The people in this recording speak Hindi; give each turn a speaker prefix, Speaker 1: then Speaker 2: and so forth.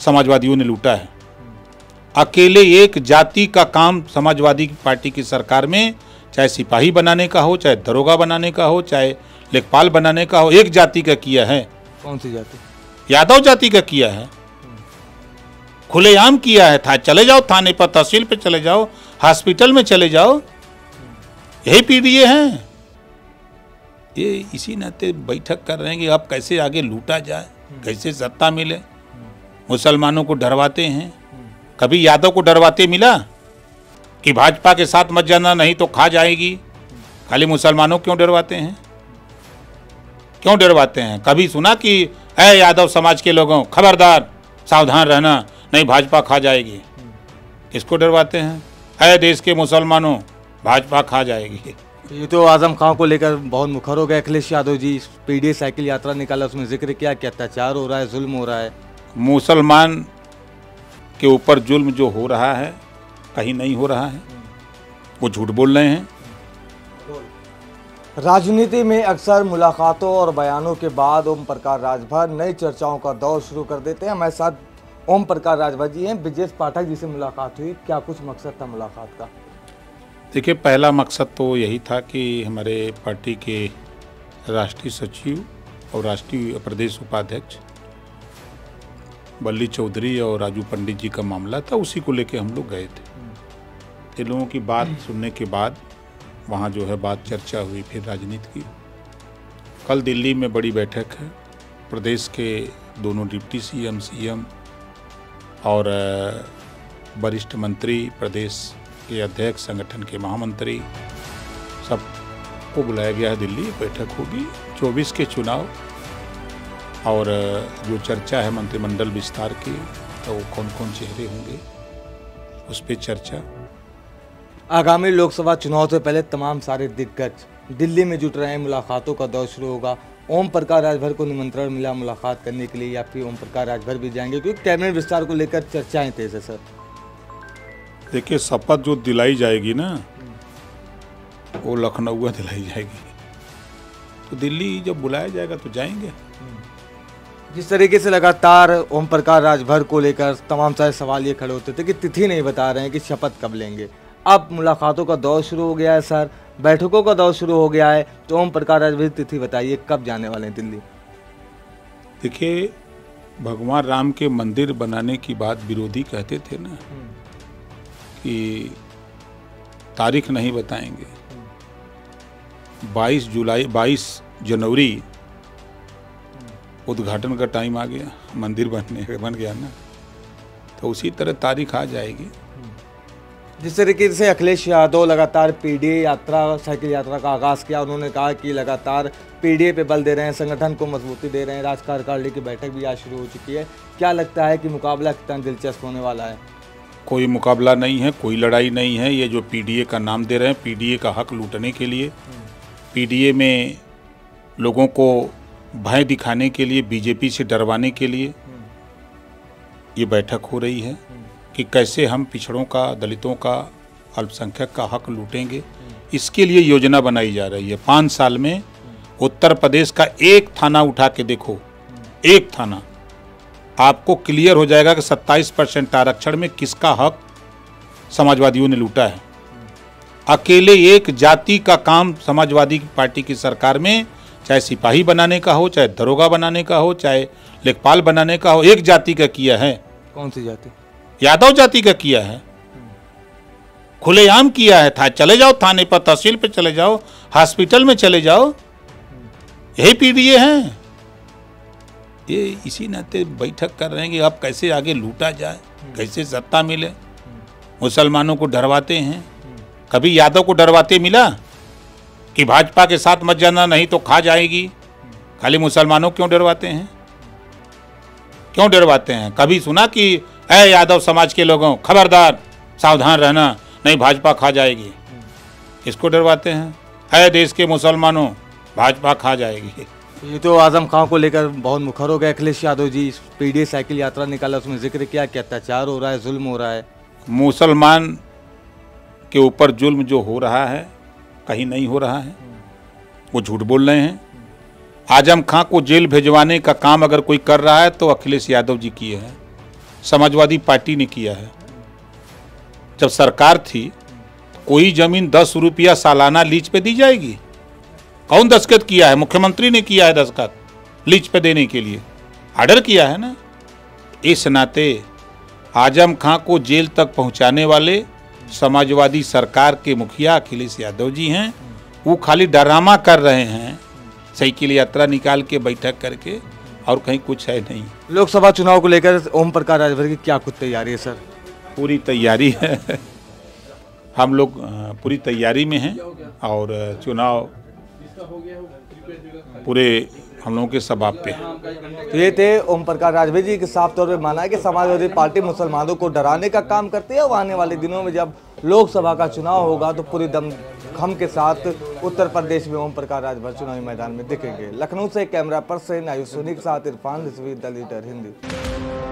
Speaker 1: समाजवादियों ने लूटा है। अकेले एक जाति का काम समाजवादी पार्टी की सरकार में, चाहे सिपाही बनाने का हो, चाहे दरोगा बनाने का हो, चाहे लेखपाल बनाने का हो, एक जाति का किया है।
Speaker 2: कौन सी जाति?
Speaker 1: यादव जाति का किया है, खुलेआम किया है। था चले जाओ थाने पर, तहसील पे चले जाओ, हॉस्पिटल में चले जाओ, यही पीडीए हैं। ये इसी नाते बैठक कर रहे हैं कि अब कैसे आगे लूटा जाए, कैसे सत्ता मिले। मुसलमानों को डरवाते हैं। कभी यादव को डरवाते मिला कि भाजपा के साथ मत जाना नहीं तो खा जाएगी? खाली मुसलमानों क्यों डरवाते हैं? क्यों डरवाते हैं? कभी सुना कि ऐ यादव समाज के लोगों खबरदार, सावधान रहना, नहीं भाजपा खा जाएगी? किसको डरवाते हैं? ऐ देश के मुसलमानों, भाजपा खा जाएगी।
Speaker 2: ये तो आजम खां को लेकर बहुत मुखर हो गए अखिलेश यादव जी। पीडीए साइकिल यात्रा निकाला, उसमें जिक्र किया कि अत्याचार हो रहा है, जुल्म हो रहा है।
Speaker 1: मुसलमान के ऊपर जुल्म जो हो रहा है कहीं नहीं हो रहा है, वो झूठ बोल रहे हैं।
Speaker 2: राजनीति में अक्सर मुलाकातों और बयानों के बाद ओम प्रकाश राजभर नई चर्चाओं का दौर शुरू कर देते हैं। हमारे साथ ओम प्रकाश राजभर जी हैं। ब्रजेश पाठक जी से मुलाकात हुई, क्या कुछ मकसद था मुलाकात का?
Speaker 1: देखिए, पहला मकसद तो यही था कि हमारे पार्टी के राष्ट्रीय सचिव और राष्ट्रीय प्रदेश उपाध्यक्ष बल्ली चौधरी और राजू पंडित जी का मामला था, उसी को लेके हम लोग गए थे। इन लोगों की बात सुनने के बाद वहाँ जो है बात चर्चा हुई फिर राजनीति की। कल दिल्ली में बड़ी बैठक है, प्रदेश के दोनों डिप्टी सीएम, सीएम और वरिष्ठ मंत्री, प्रदेश के अध्यक्ष, संगठन के महामंत्री, सबको बुलाया गया है दिल्ली। बैठक होगी 24 के चुनाव और जो चर्चा है मंत्रिमंडल विस्तार की, तो कौन कौन चेहरे होंगे उस पर चर्चा।
Speaker 2: आगामी लोकसभा चुनाव से पहले तमाम सारे दिग्गज दिल्ली में जुट रहे हैं, मुलाकातों का दौर शुरू होगा। ओम प्रकाश राजभर को निमंत्रण मिला मुलाकात करने के लिए, या फिर ओम प्रकाश राजभर भी जाएंगे? क्योंकि कैबिनेट विस्तार को लेकर चर्चाएं तेज है सर।
Speaker 1: देखिए, शपथ जो दिलाई जाएगी ना, वो लखनऊ दिलाई जाएगी, तो दिल्ली जब बुलाया जाएगा तो जाएंगे।
Speaker 2: जिस तरीके से लगातार ओम प्रकाश राजभर को लेकर तमाम सारे सवाल ये खड़े होते थे कि तिथि नहीं बता रहे हैं कि शपथ कब लेंगे। अब मुलाकातों का दौर शुरू हो गया है सर, बैठकों का दौर शुरू हो गया है, तो ओम प्रकाश राजभर तिथि बताइए, कब जाने वाले हैं दिल्ली?
Speaker 1: देखिए, भगवान राम के मंदिर बनाने की बात विरोधी कहते थे ना कि तारीख नहीं बताएंगे। 22 जनवरी उद्घाटन का टाइम आ गया, मंदिर बन गया ना, तो उसी तरह तारीख आ जाएगी।
Speaker 2: जिस तरीके से अखिलेश यादव लगातार पीडीए यात्रा, साइकिल यात्रा का आगाज़ किया, उन्होंने कहा कि लगातार पीडीए पे बल दे रहे हैं, संगठन को मजबूती दे रहे हैं। राज्य कार्यकारिणी की बैठक भी आज शुरू हो चुकी है। क्या लगता है कि मुकाबला कितना दिलचस्प होने वाला है?
Speaker 1: कोई मुकाबला नहीं है, कोई लड़ाई नहीं है। ये जो पीडीए का नाम दे रहे हैं, पीडीए का हक लूटने के लिए, पीडीए में लोगों को भय दिखाने के लिए, बीजेपी से डरवाने के लिए ये बैठक हो रही है कि कैसे हम पिछड़ों का, दलितों का, अल्पसंख्यक का हक लूटेंगे। इसके लिए योजना बनाई जा रही है। 5 साल में उत्तर प्रदेश का एक थाना उठा के देखो, एक थाना, आपको क्लियर हो जाएगा कि 27% आरक्षण में किसका हक समाजवादियों ने लूटा है। अकेले एक जाति का काम समाजवादी पार्टी की सरकार में, चाहे सिपाही बनाने का हो, चाहे दरोगा बनाने का हो, चाहे लेखपाल बनाने का हो, एक जाति का किया है।
Speaker 2: कौन सी जाति?
Speaker 1: यादव जाति का किया है, खुलेआम किया है। था चले जाओ थाने पर, तहसील पे चले जाओ, हॉस्पिटल में चले जाओ, यही पीडीए हैं। ये इसी नाते बैठक कर रहे हैं कि अब कैसे आगे लूटा जाए, कैसे सत्ता मिले। मुसलमानों को डरवाते हैं। कभी यादव को डरवाते मिला कि भाजपा के साथ मत जाना नहीं तो खा जाएगी? खाली मुसलमानों क्यों डरवाते हैं? क्यों डरवाते हैं? कभी सुना कि ऐ यादव समाज के लोगों खबरदार, सावधान रहना, नहीं भाजपा खा जाएगी? किसको डरवाते हैं? ऐ देश के मुसलमानों, भाजपा खा जाएगी।
Speaker 2: ये तो आजम खां को लेकर बहुत मुखर हो गए अखिलेश यादव जी। पीडीए साइकिल यात्रा निकाला, उसमें जिक्र किया कि अत्याचार हो रहा है, जुल्म हो रहा है।
Speaker 1: मुसलमान के ऊपर जुल्म जो हो रहा है कहीं नहीं हो रहा है, वो झूठ बोल रहे हैं। आजम खां को जेल भिजवाने का काम अगर कोई कर रहा है तो अखिलेश यादव जी किए हैं। समाजवादी पार्टी ने किया है। जब सरकार थी तो कोई जमीन 10 रुपया सालाना लीज पे दी जाएगी? कौन दस्तखत किया है? मुख्यमंत्री ने किया है दस्तखत लीज पे देने के लिए, ऑर्डर किया है ना। इस नाते आजम खां को जेल तक पहुंचाने वाले समाजवादी सरकार के मुखिया अखिलेश यादव जी हैं। वो खाली ड्रामा कर रहे हैं, साइकिल यात्रा निकाल के बैठक करके, और कहीं कुछ है नहीं।
Speaker 2: लोकसभा चुनाव को लेकर ओम प्रकाश राजभर की क्या कुछ तैयारी है सर?
Speaker 1: पूरी तैयारी है। हम लोग पूरी तैयारी में हैं और चुनाव पूरे हम लोगों के सबाब पे है।
Speaker 2: तो ये थे ओम प्रकाश राजभर जी के साफ तौर पे माना है कि समाजवादी पार्टी मुसलमानों को डराने का काम करती है। और आने वाले दिनों में जब लोकसभा का चुनाव होगा तो पूरी दमखम के साथ उत्तर प्रदेश में ओम प्रकाश राजभर चुनावी मैदान में दिखेंगे। लखनऊ से कैमरा पर्सन आयुष सोनी के साथ इरफान रिजवी, द लीडर हिंदी।